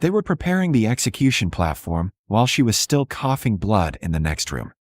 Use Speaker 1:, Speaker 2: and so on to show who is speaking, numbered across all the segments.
Speaker 1: They were preparing the execution platform while she was still coughing blood in the next room.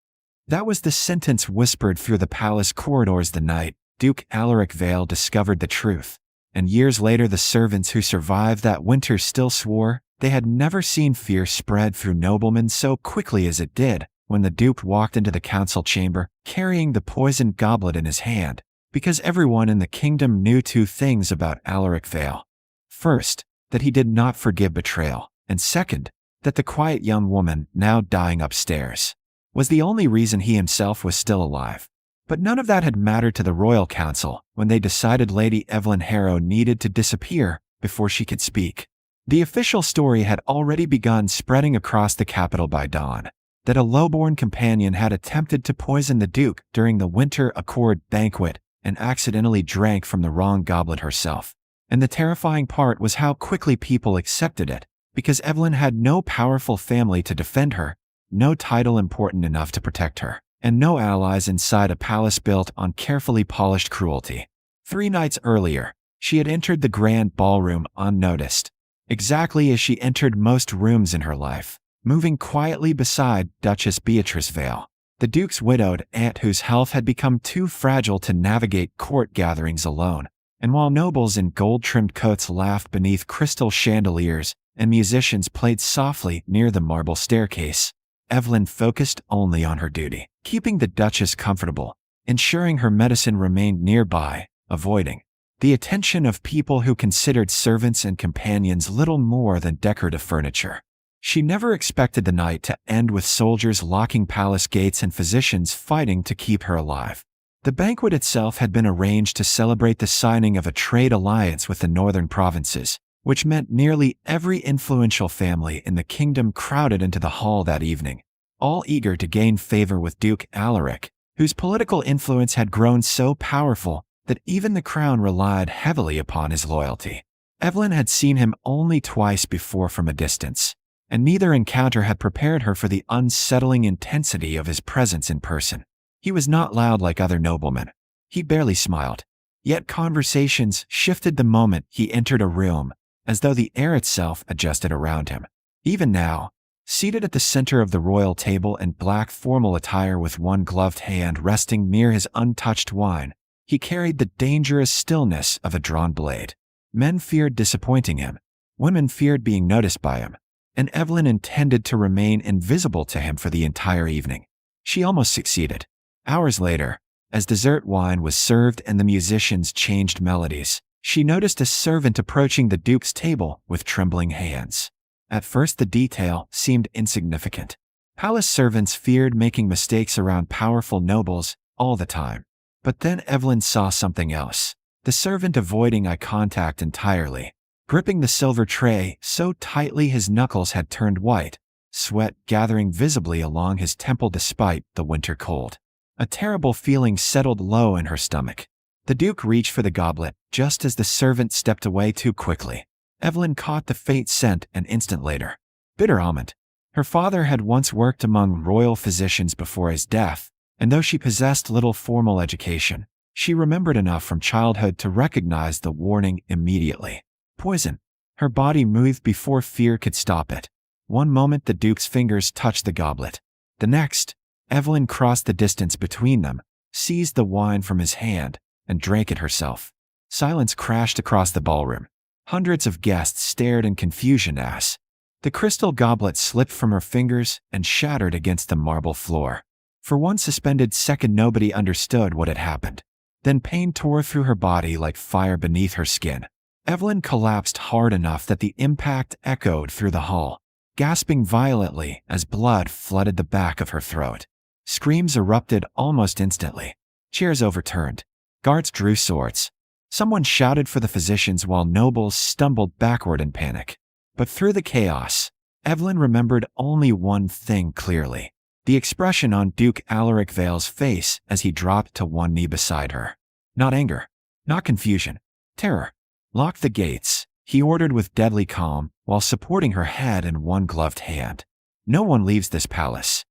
Speaker 1: That was the sentence whispered through the palace corridors the night Duke Alaric Vale discovered the truth. And years later, the servants who survived that winter still swore they had never seen fear spread through noblemen so quickly as it did when the Duke walked into the council chamber carrying the poisoned goblet in his hand, because everyone in the kingdom knew two things about Alaric Vale. First, that he did not forgive betrayal, and second, that the quiet young woman, now dying upstairs, was the only reason he himself was still alive. But none of that had mattered to the royal council when they decided Lady Eveline Harrow needed to disappear before she could speak. The official story had already begun spreading across the capital by dawn, that a lowborn companion had attempted to poison the Duke during the Winter Accord Banquet and accidentally drank from the wrong goblet herself. And the terrifying part was how quickly people accepted it, because Eveline had no powerful family to defend her, no title important enough to protect her, and no allies inside a palace built on carefully polished cruelty. 3 nights earlier, she had entered the grand ballroom unnoticed, exactly as she entered most rooms in her life, moving quietly beside Duchess Beatrice Vale, the Duke's widowed aunt whose health had become too fragile to navigate court gatherings alone. And while nobles in gold-trimmed coats laughed beneath crystal chandeliers and musicians played softly near the marble staircase, Eveline focused only on her duty, keeping the Duchess comfortable, ensuring her medicine remained nearby, avoiding the attention of people who considered servants and companions little more than decorative furniture. She never expected the night to end with soldiers locking palace gates and physicians fighting to keep her alive. The banquet itself had been arranged to celebrate the signing of a trade alliance with the northern provinces, which meant nearly every influential family in the kingdom crowded into the hall that evening, all eager to gain favor with Duke Alaric, whose political influence had grown so powerful that even the crown relied heavily upon his loyalty. Eveline had seen him only twice before from a distance, and neither encounter had prepared her for the unsettling intensity of his presence in person. He was not loud like other noblemen. He barely smiled. Yet conversations shifted the moment he entered a room, as though the air itself adjusted around him. Even now, seated at the center of the royal table in black formal attire with one gloved hand resting near his untouched wine, he carried the dangerous stillness of a drawn blade. Men feared disappointing him. Women feared being noticed by him. And Eveline intended to remain invisible to him for the entire evening. She almost succeeded. Hours later, as dessert wine was served and the musicians changed melodies, she noticed a servant approaching the Duke's table with trembling hands. At first the detail seemed insignificant. Palace servants feared making mistakes around powerful nobles all the time. But then Eveline saw something else. The servant avoiding eye contact entirely, gripping the silver tray so tightly his knuckles had turned white, sweat gathering visibly along his temple despite the winter cold. A terrible feeling settled low in her stomach. The Duke reached for the goblet just as the servant stepped away too quickly. Eveline caught the faint scent an instant later. Bitter almond. Her father had once worked among royal physicians before his death, and though she possessed little formal education, she remembered enough from childhood to recognize the warning immediately. Poison. Her body moved before fear could stop it. One moment the Duke's fingers touched the goblet. The next, Eveline crossed the distance between them, seized the wine from his hand, and drank it herself. Silence crashed across the ballroom. Hundreds of guests stared in confusion as the crystal goblet slipped from her fingers and shattered against the marble floor. For one suspended second nobody understood what had happened. Then pain tore through her body like fire beneath her skin. Eveline collapsed hard enough that the impact echoed through the hall, gasping violently as blood flooded the back of her throat. Screams erupted almost instantly. Chairs overturned. Guards drew swords. Someone shouted for the physicians while nobles stumbled backward in panic. But through the chaos, Eveline remembered only one thing clearly: the expression on Duke Alaric Vale's face as he dropped to one knee beside her. Not anger. Not confusion. Terror. Lock the gates, he ordered with deadly calm while supporting her head in one gloved hand. No one leaves this palace.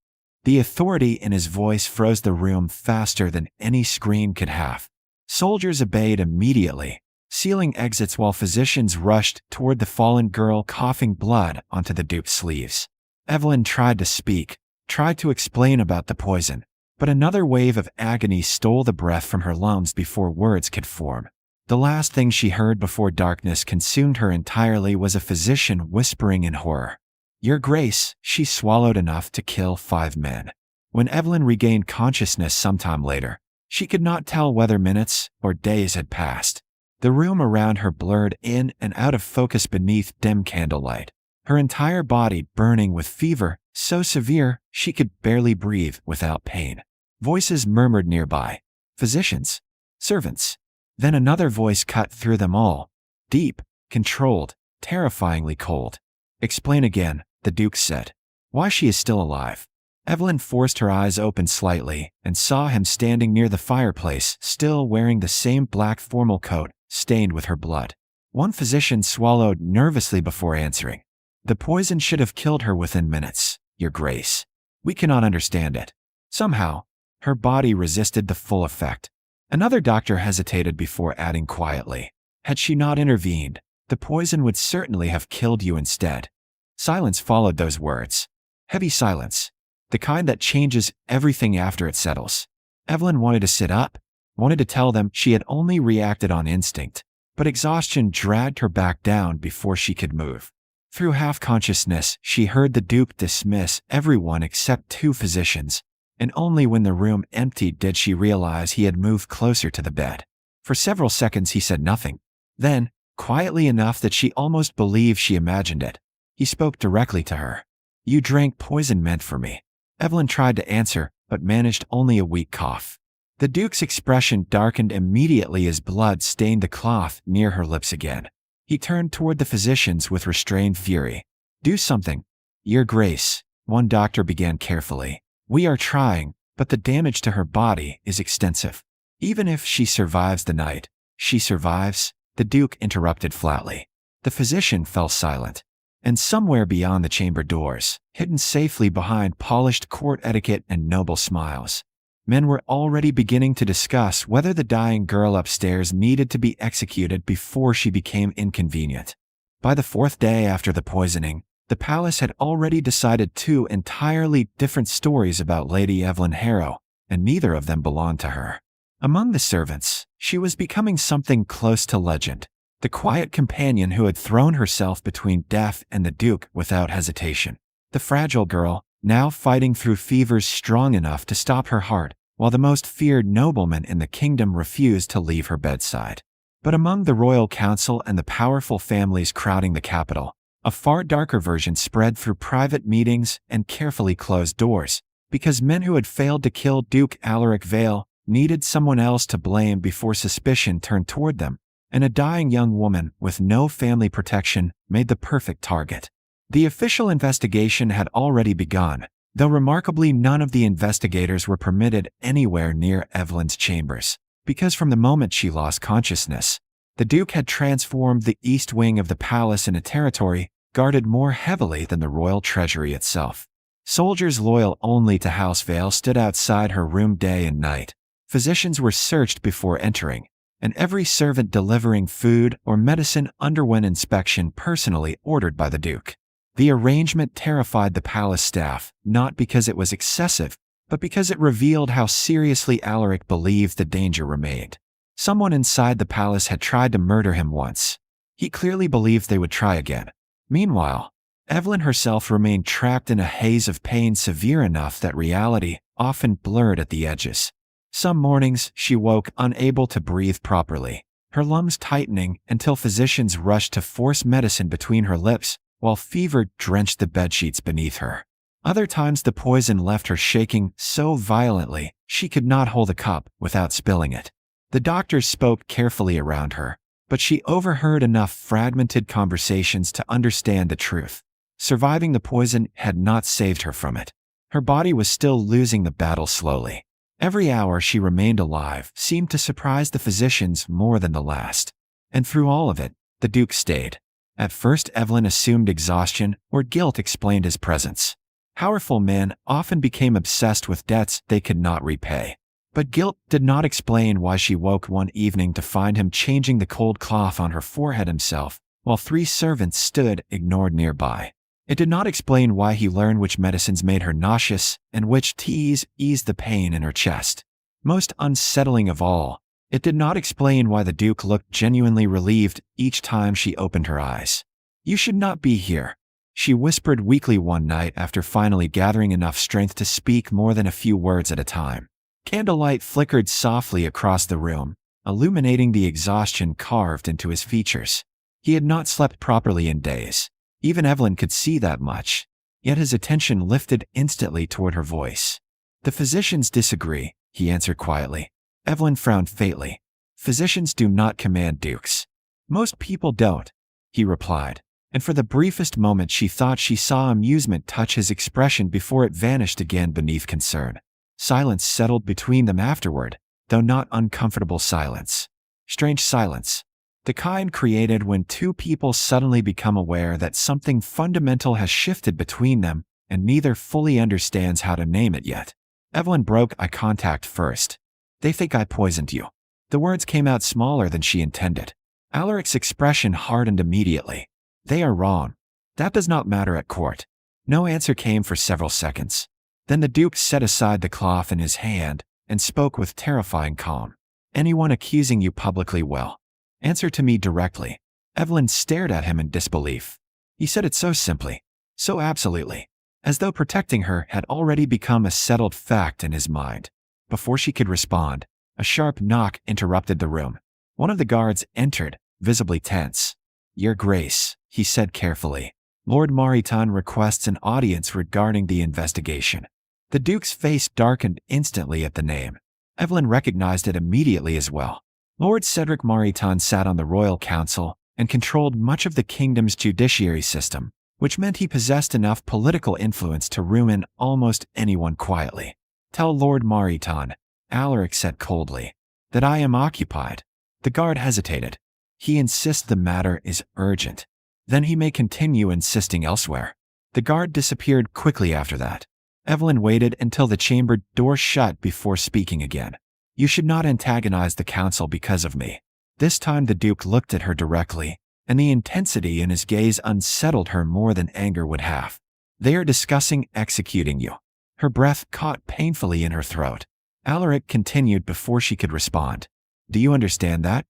Speaker 1: The authority in his voice froze the room faster than any scream could have. Soldiers obeyed immediately, sealing exits while physicians rushed toward the fallen girl coughing blood onto the Duke's sleeves. Eveline tried to speak, tried to explain about the poison, but another wave of agony stole the breath from her lungs before words could form. The last thing she heard before darkness consumed her entirely was a physician whispering in horror. "Your Grace," she swallowed enough to kill 5 men. When Eveline regained consciousness sometime later, she could not tell whether minutes or days had passed. The room around her blurred in and out of focus beneath dim candlelight, her entire body burning with fever so severe she could barely breathe without pain. Voices murmured nearby. Physicians. Servants. Then another voice cut through them all. Deep, controlled, terrifyingly cold. "Explain again," the Duke said. "Why she is still alive." Eveline forced her eyes open slightly and saw him standing near the fireplace, still wearing the same black formal coat, stained with her blood. One physician swallowed nervously before answering. "The poison should have killed her within minutes, Your Grace. We cannot understand it. Somehow, her body resisted the full effect." Another doctor hesitated before adding quietly, "Had she not intervened, the poison would certainly have killed you instead." Silence followed those words. Heavy silence. The kind that changes everything after it settles. Eveline wanted to sit up, wanted to tell them she had only reacted on instinct, but exhaustion dragged her back down before she could move. Through half-consciousness, she heard the Duke dismiss everyone except 2 physicians, and only when the room emptied did she realize he had moved closer to the bed. For several seconds he said nothing. Then, quietly enough that she almost believed she imagined it, he spoke directly to her. "You drank poison meant for me." Eveline tried to answer, but managed only a weak cough. The Duke's expression darkened immediately as blood stained the cloth near her lips again. He turned toward the physicians with restrained fury. "Do something." "Your Grace," one doctor began carefully. "We are trying, but the damage to her body is extensive. Even if she survives the night." "She survives?" the Duke interrupted flatly. The physician fell silent. And somewhere beyond the chamber doors, hidden safely behind polished court etiquette and noble smiles, men were already beginning to discuss whether the dying girl upstairs needed to be executed before she became inconvenient. By the 4th day after the poisoning, the palace had already decided 2 entirely different stories about Lady Eveline Harrow, and neither of them belonged to her. Among the servants, she was becoming something close to legend. The quiet companion who had thrown herself between death and the Duke without hesitation. The fragile girl, now fighting through fevers strong enough to stop her heart, while the most feared nobleman in the kingdom refused to leave her bedside. But among the royal council and the powerful families crowding the capital, a far darker version spread through private meetings and carefully closed doors, because men who had failed to kill Duke Alaric Vale needed someone else to blame before suspicion turned toward them. And a dying young woman with no family protection made the perfect target. The official investigation had already begun, though remarkably none of the investigators were permitted anywhere near Eveline's chambers, because from the moment she lost consciousness, the Duke had transformed the east wing of the palace in a territory guarded more heavily than the royal treasury itself. Soldiers loyal only to House Vale stood outside her room day and night. Physicians were searched before entering, and every servant delivering food or medicine underwent inspection personally ordered by the Duke. The arrangement terrified the palace staff, not because it was excessive, but because it revealed how seriously Alaric believed the danger remained. Someone inside the palace had tried to murder him once. He clearly believed they would try again. Meanwhile, Eveline herself remained trapped in a haze of pain severe enough that reality often blurred at the edges. Some mornings, she woke unable to breathe properly, her lungs tightening until physicians rushed to force medicine between her lips, while fever drenched the bedsheets beneath her. Other times the poison left her shaking so violently she could not hold a cup without spilling it. The doctors spoke carefully around her, but she overheard enough fragmented conversations to understand the truth. Surviving the poison had not saved her from it. Her body was still losing the battle slowly. Every hour she remained alive seemed to surprise the physicians more than the last. And through all of it, the Duke stayed. At first Eveline assumed exhaustion or guilt explained his presence. Powerful men often became obsessed with debts they could not repay. But guilt did not explain why she woke one evening to find him changing the cold cloth on her forehead himself, while 3 servants stood ignored nearby. It did not explain why he learned which medicines made her nauseous and which teas eased the pain in her chest. Most unsettling of all, it did not explain why the Duke looked genuinely relieved each time she opened her eyes. "You should not be here," she whispered weakly one night after finally gathering enough strength to speak more than a few words at a time. Candlelight flickered softly across the room, illuminating the exhaustion carved into his features. He had not slept properly in days. Even Eveline could see that much. Yet his attention lifted instantly toward her voice. "The physicians disagree," he answered quietly. Eveline frowned faintly. "Physicians do not command dukes." "Most people don't," he replied, and for the briefest moment she thought she saw amusement touch his expression before it vanished again beneath concern. Silence settled between them afterward, though not uncomfortable silence. Strange silence. The kind created when 2 people suddenly become aware that something fundamental has shifted between them, and neither fully understands how to name it yet. Eveline broke eye contact first. "They think I poisoned you." The words came out smaller than she intended. Alaric's expression hardened immediately. "They are wrong. That does not matter at court." No answer came for several seconds. Then the Duke set aside the cloth in his hand and spoke with terrifying calm. "Anyone accusing you publicly will answer to me directly." Eveline stared at him in disbelief. He said it so simply, so absolutely, as though protecting her had already become a settled fact in his mind. Before she could respond, a sharp knock interrupted the room. One of the guards entered, visibly tense. "Your Grace," he said carefully, "Lord Mariton requests an audience regarding the investigation." The Duke's face darkened instantly at the name. Eveline recognized it immediately as well. Lord Cedric Mariton sat on the Royal Council and controlled much of the kingdom's judiciary system, which meant he possessed enough political influence to ruin almost anyone quietly. "Tell Lord Mariton," Alaric said coldly, "that I am occupied." The guard hesitated. "He insists the matter is urgent." "Then he may continue insisting elsewhere." The guard disappeared quickly after that. Eveline waited until the chamber door shut before speaking again. "You should not antagonize the council because of me." This time the Duke looked at her directly, and the intensity in his gaze unsettled her more than anger would have. "They are discussing executing you." Her breath caught painfully in her throat. Alaric continued before she could respond. "Do you understand that?"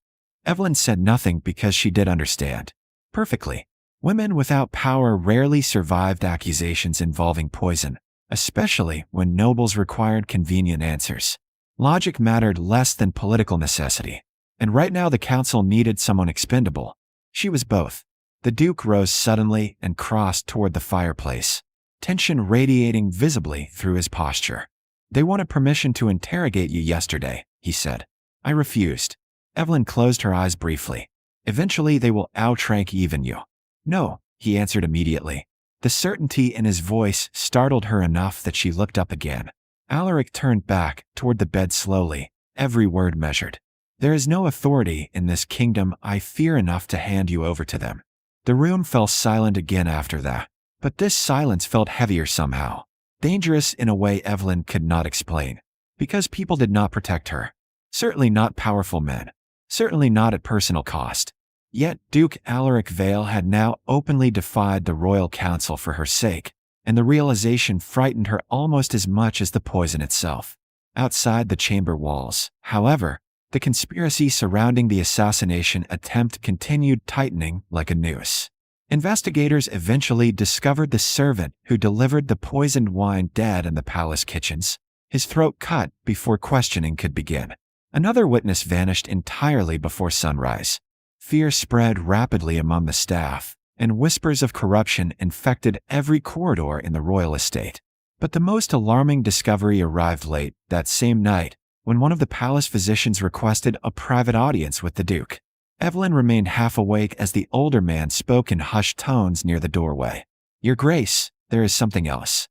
Speaker 1: Eveline said nothing because she did understand. Perfectly. Women without power rarely survived accusations involving poison, especially when nobles required convenient answers. Logic mattered less than political necessity. And right now the council needed someone expendable. She was both. The Duke rose suddenly and crossed toward the fireplace, tension radiating visibly through his posture. "They wanted permission to interrogate you yesterday," he said. "I refused." Eveline closed her eyes briefly. "Eventually they will outrank even you." "No," he answered immediately. The certainty in his voice startled her enough that she looked up again. Alaric turned back toward the bed slowly, every word measured. "There is no authority in this kingdom I fear enough to hand you over to them." The room fell silent again after that, but this silence felt heavier somehow. Dangerous in a way Eveline could not explain. Because people did not protect her. Certainly not powerful men. Certainly not at personal cost. Yet Duke Alaric Vale had now openly defied the royal council for her sake, and the realization frightened her almost as much as the poison itself. Outside the chamber walls, however, the conspiracy surrounding the assassination attempt continued tightening like a noose. Investigators eventually discovered the servant who delivered the poisoned wine dead in the palace kitchens, his throat cut before questioning could begin. Another witness vanished entirely before sunrise. Fear spread rapidly among the staff, and whispers of corruption infected every corridor in the royal estate. But the most alarming discovery arrived late that same night, when one of the palace physicians requested a private audience with the Duke. Eveline remained half awake as the older man spoke in hushed tones near the doorway. "Your Grace, there is something else."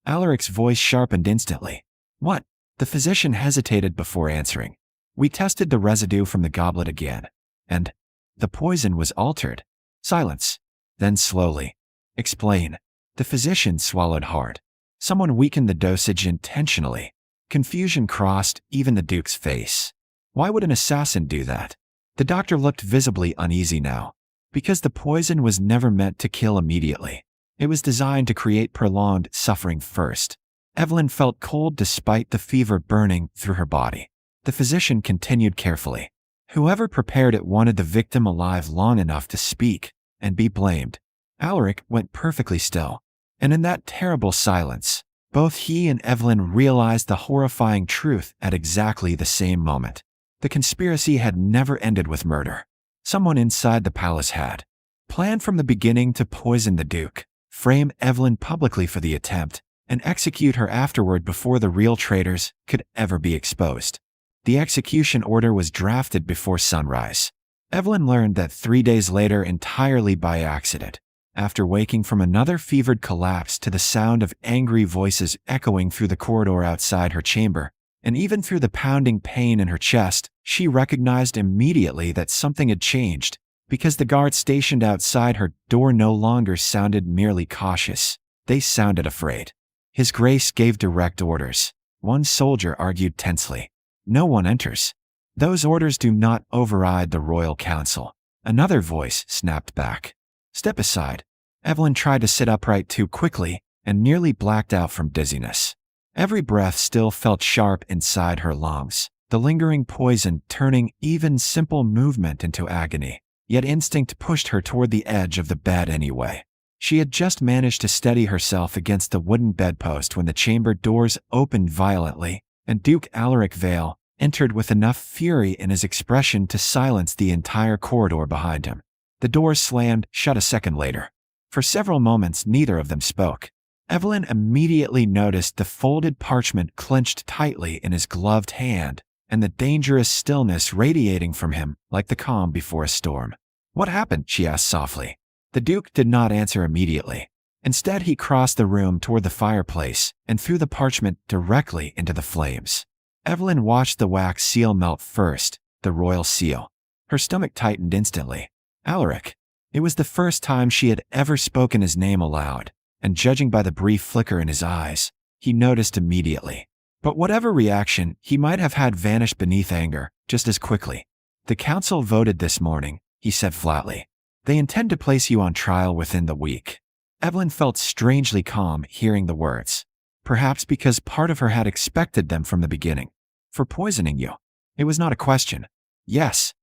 Speaker 1: Alaric's voice sharpened instantly. "What?" The physician hesitated before answering. "We tested the residue from the goblet again, and the poison was altered." Silence. Then slowly. "Explain." The physician swallowed hard. "Someone weakened the dosage intentionally." Confusion crossed even the Duke's face. Why would an assassin do that? The doctor looked visibly uneasy now. Because the poison was never meant to kill immediately. It was designed to create prolonged suffering first. Eveline felt cold despite the fever burning through her body. The physician continued carefully. Whoever prepared it wanted the victim alive long enough to speak and be blamed. Alaric went perfectly still. And in that terrible silence, both he and Eveline realized the horrifying truth at exactly the same moment. The conspiracy had never ended with murder. Someone inside the palace had planned from the beginning to poison the Duke, frame Eveline publicly for the attempt, and execute her afterward before the real traitors could ever be exposed. The execution order was drafted before sunrise. Eveline learned that 3 days later entirely by accident, after waking from another fevered collapse to the sound of angry voices echoing through the corridor outside her chamber, and even through the pounding pain in her chest, she recognized immediately that something had changed, because the guards stationed outside her door no longer sounded merely cautious. They sounded afraid. His Grace gave direct orders. One soldier argued tensely. No one enters. Those orders do not override the royal council. Another voice snapped back. Step aside. Eveline tried to sit upright too quickly and nearly blacked out from dizziness. Every breath still felt sharp inside her lungs, the lingering poison turning even simple movement into agony. Yet instinct pushed her toward the edge of the bed anyway. She had just managed to steady herself against the wooden bedpost when the chamber doors opened violently, and Duke Alaric Vale entered with enough fury in his expression to silence the entire corridor behind him. The doors slammed shut a second later. For several moments neither of them spoke. Eveline immediately noticed the folded parchment clenched tightly in his gloved hand, and the dangerous stillness radiating from him like the calm before a storm. What happened? She asked softly. The Duke did not answer immediately. Instead, he crossed the room toward the fireplace and threw the parchment directly into the flames. Eveline watched the wax seal melt first, the royal seal. Her stomach tightened instantly. Alaric. It was the first time she had ever spoken his name aloud, and judging by the brief flicker in his eyes, he noticed immediately. But whatever reaction he might have had vanished beneath anger just as quickly. The council voted this morning, he said flatly. They intend to place you on trial within the week. Eveline felt strangely calm hearing the words. Perhaps because part of her had expected them from the beginning. For poisoning you. It was not a question. Yes.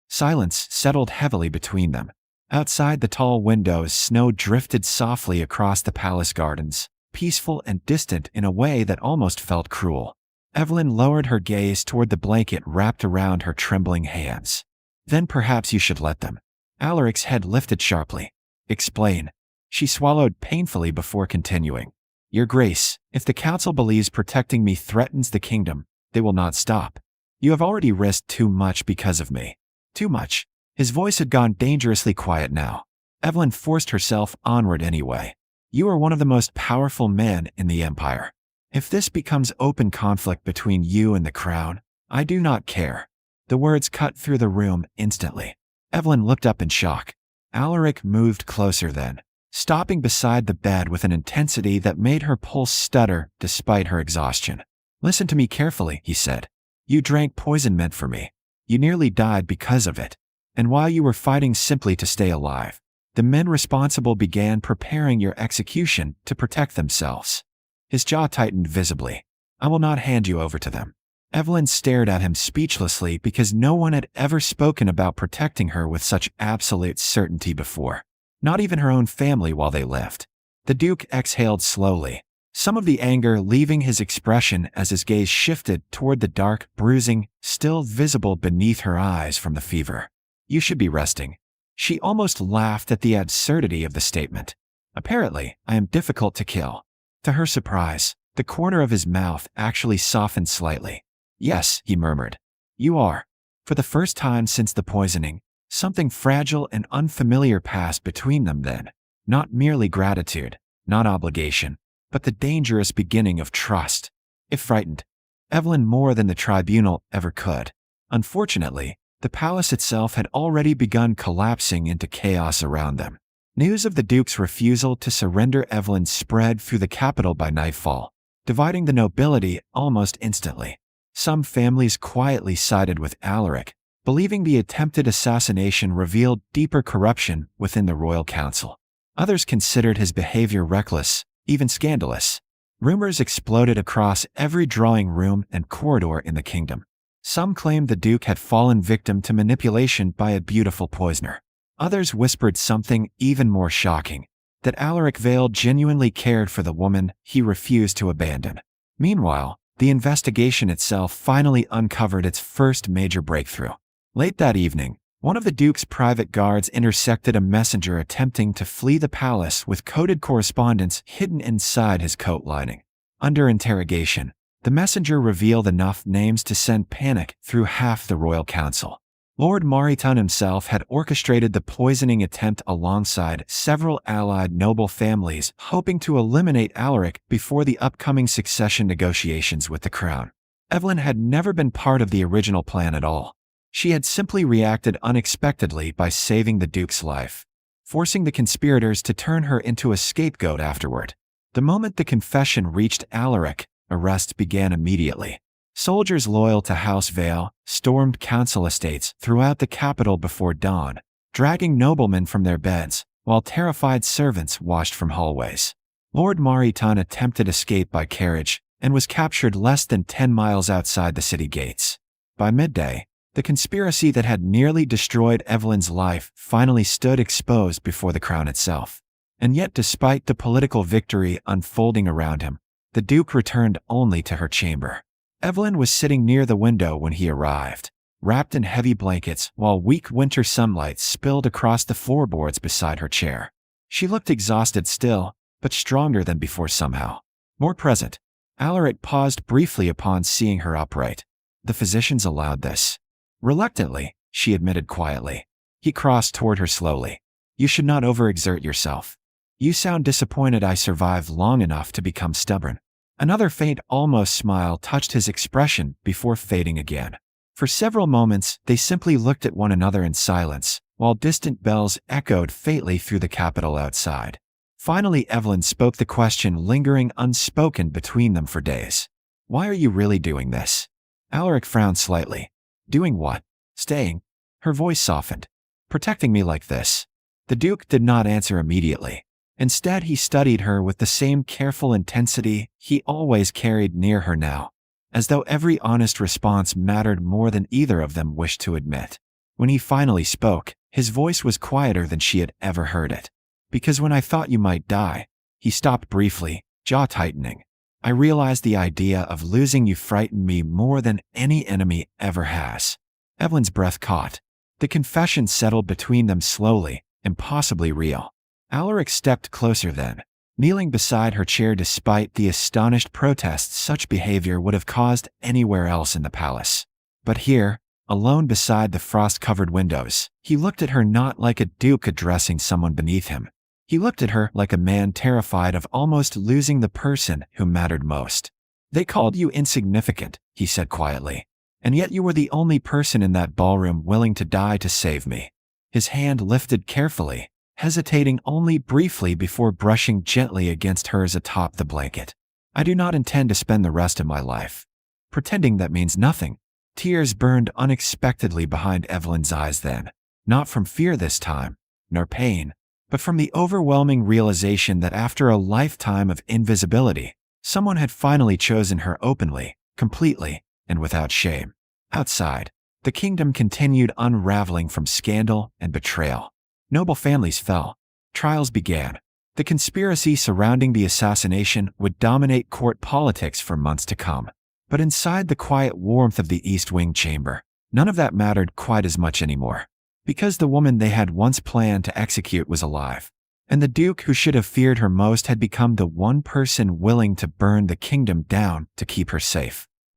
Speaker 1: Silence settled heavily between them. Outside the tall windows, snow drifted softly across the palace gardens, peaceful and distant in a way that almost felt cruel. Eveline lowered her gaze toward the blanket wrapped around her trembling hands. Then perhaps you should let them. Alaric's head lifted sharply. Explain. She swallowed painfully before continuing. Your Grace, if the council believes protecting me threatens the kingdom, they will not stop. You have already risked too much because of me. Too much. His voice had gone dangerously quiet now. Eveline forced herself onward anyway. You are one of the most powerful men in the empire. If this becomes open conflict between you and the crown, I do not care. The words cut through the room instantly. Eveline looked up in shock. Alaric moved closer then, stopping beside the bed with an intensity that made her pulse stutter despite her exhaustion. Listen to me carefully, he said. You drank poison meant for me. You nearly died because of it. And while you were fighting simply to stay alive, the men responsible began preparing your execution to protect themselves. His jaw tightened visibly. I will not hand you over to them. Eveline stared at him speechlessly because no one had ever spoken about protecting her with such absolute certainty before. Not even her own family while they lived. The Duke exhaled slowly, some of the anger leaving his expression as his gaze shifted toward the dark bruising still visible beneath her eyes from the fever. You should be resting. She almost laughed at the absurdity of the statement. Apparently, I am difficult to kill. To her surprise, the corner of his mouth actually softened slightly. Yes, he murmured. You are. For the first time since the poisoning, something fragile and unfamiliar passed between them then. Not merely gratitude, not obligation, but the dangerous beginning of trust. If frightened, Eveline more than the tribunal ever could. Unfortunately, the palace itself had already begun collapsing into chaos around them. News of the Duke's refusal to surrender Eveline spread through the capital by nightfall. dividing the nobility almost instantly. Some families quietly sided with Alaric, believing the attempted assassination revealed deeper corruption within the royal council. Others considered his behavior reckless, even scandalous. Rumors exploded across every drawing room and corridor in the kingdom. Some claimed the Duke had fallen victim to manipulation by a beautiful poisoner. Others whispered something even more shocking, that Alaric Vale genuinely cared for the woman he refused to abandon. Meanwhile, the investigation itself finally uncovered its first major breakthrough. Late that evening, one of the Duke's private guards intercepted a messenger attempting to flee the palace with coded correspondence hidden inside his coat lining. Under interrogation, the messenger revealed enough names to send panic through half the royal council. Lord Mariton himself had orchestrated the poisoning attempt alongside several allied noble families, hoping to eliminate Alaric before the upcoming succession negotiations with the crown. Eveline had never been part of the original plan at all. She had simply reacted unexpectedly by saving the Duke's life, forcing the conspirators to turn her into a scapegoat afterward. The moment the confession reached Alaric, arrests began immediately. Soldiers loyal to House Vale stormed council estates throughout the capital before dawn, dragging noblemen from their beds, while terrified servants watched from hallways. Lord Mariton attempted escape by carriage and was captured less than 10 miles outside the city gates. By midday, the conspiracy that had nearly destroyed Eveline's life finally stood exposed before the crown itself. And yet, despite the political victory unfolding around him, the Duke returned only to her chamber. Eveline was sitting near the window when he arrived, wrapped in heavy blankets while weak winter sunlight spilled across the floorboards beside her chair. She looked exhausted still, but stronger than before somehow. More present. Alaric paused briefly upon seeing her upright. The physicians allowed this. Reluctantly, she admitted quietly. He crossed toward her slowly. You should not overexert yourself. You sound disappointed I survived long enough to become stubborn. Another faint, almost smile touched his expression before fading again. For several moments, they simply looked at one another in silence, while distant bells echoed faintly through the capital outside. Finally, Eveline spoke the question lingering unspoken between them for days. Why are you really doing this? Alaric frowned slightly. Doing what? Staying? Her voice softened. Protecting me like this. The Duke did not answer immediately. Instead, he studied her with the same careful intensity he always carried near her now, as though every honest response mattered more than either of them wished to admit. When he finally spoke, his voice was quieter than she had ever heard it. Because when I thought you might die, he stopped briefly, jaw tightening. I realized the idea of losing you frightened me more than any enemy ever has. Eveline's breath caught. The confession settled between them slowly, impossibly real. Alaric stepped closer then, kneeling beside her chair despite the astonished protests such behavior would have caused anywhere else in the palace. But here, alone beside the frost-covered windows, he looked at her not like a duke addressing someone beneath him. He looked at her like a man terrified of almost losing the person who mattered most. They called you insignificant, he said quietly, and yet you were the only person in that ballroom willing to die to save me. His hand lifted carefully, hesitating only briefly before brushing gently against hers atop the blanket. I do not intend to spend the rest of my life pretending that means nothing. Tears burned unexpectedly behind Eveline's eyes then, not from fear this time, nor pain, but from the overwhelming realization that after a lifetime of invisibility, someone had finally chosen her openly, completely, and without shame. Outside, the kingdom continued unraveling from scandal and betrayal. Noble families fell. Trials began. The conspiracy surrounding the assassination would dominate court politics for months to come. But inside the quiet warmth of the East Wing chamber, none of that mattered quite as much anymore. Because the woman they had once planned to execute was alive. And the Duke who should have feared her most had become the one person willing to burn the kingdom down to keep her safe.